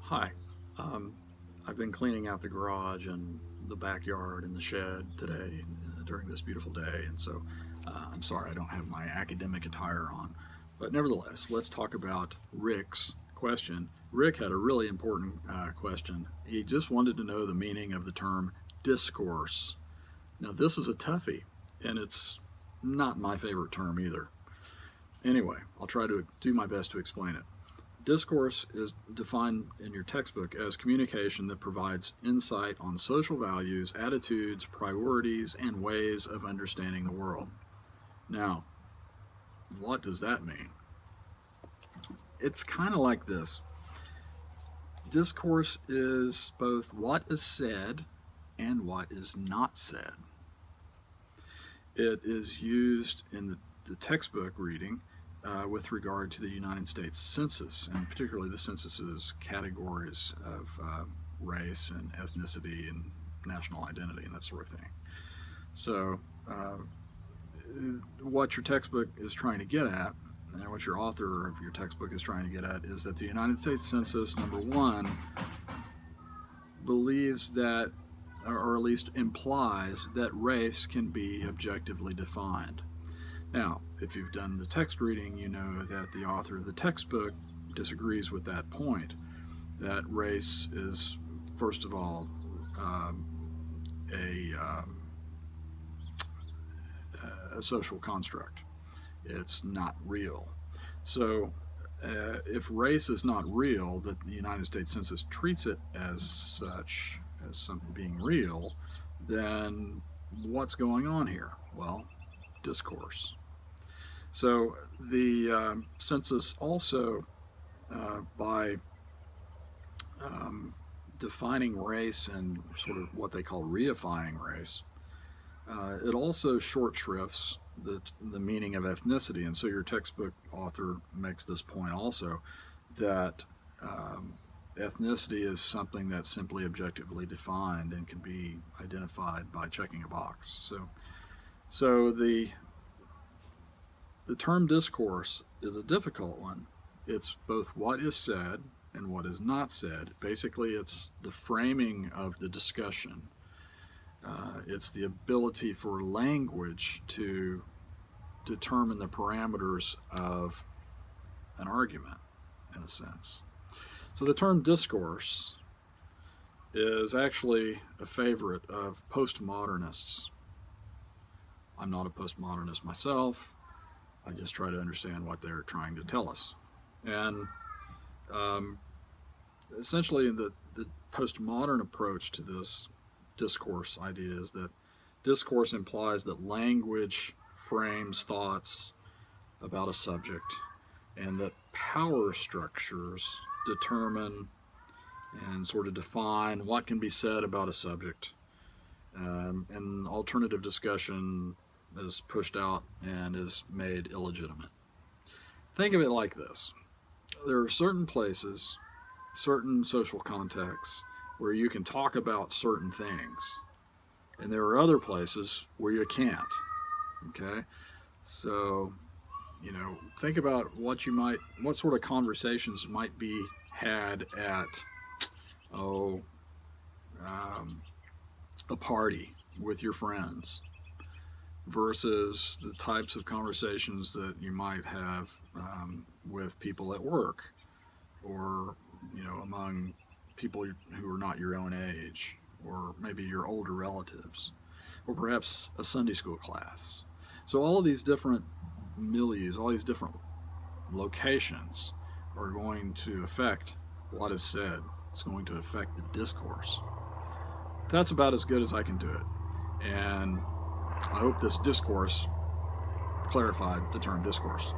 Hi. Um, I've been cleaning out the garage and the backyard and the shed today during this beautiful day, and so I'm sorry I don't have my academic attire on. But nevertheless, let's talk about Rick's question. Rick had a really important question. He just wanted to know the meaning of the term discourse. Now, this is a toughie, and it's not my favorite term either. Anyway, I'll try to do my best to explain it. Discourse is defined in your textbook as communication that provides insight on social values, attitudes, priorities, and ways of understanding the world. Now, what does that mean? It's kind of like this. Discourse is both what is said and what is not said. It is used in the textbook reading with regard to the United States Census, and particularly the census's categories of race and ethnicity and national identity and that sort of thing. So, what your textbook is trying to get at, and what your author of your textbook is trying to get at, is that the United States Census, number one, believes that, or at least implies, that race can be objectively defined. Now, if you've done the text reading, you know that the author of the textbook disagrees with that point, that race is, first of all, a, a social construct. It's not real. So, if race is not real, that the United States Census treats it as such, as something being real, then what's going on here? Well, discourse. So the census also, by defining race and sort of what they call reifying race, it also short shrifts the meaning of ethnicity. And so your textbook author makes this point also, that ethnicity is something that's simply objectively defined and can be identified by checking a box. So the term discourse is a difficult one. It's both what is said and what is not said. Basically, it's the framing of the discussion. It's the ability for language to determine the parameters of an argument, in a sense. So the term discourse is actually a favorite of postmodernists. I'm not a postmodernist myself. I just try to understand what they're trying to tell us. And essentially, the postmodern approach to this discourse idea is that discourse implies that language frames thoughts about a subject, and that power structures determine and sort of define what can be said about a subject. And alternative discussion is pushed out and is made illegitimate. Think of it like this. There are certain places, certain social contexts, where you can talk about certain things, and there are other places where you can't. Okay? So, think about what sort of conversations might be had at, a party with your friends, versus the types of conversations that you might have with people at work, or among people who are not your own age, or maybe your older relatives, or perhaps a Sunday school class. So all of these different milieus, all these different locations are going to affect what is said. It's going to affect the discourse. That's about as good as I can do it. And I hope this discourse clarified the term discourse.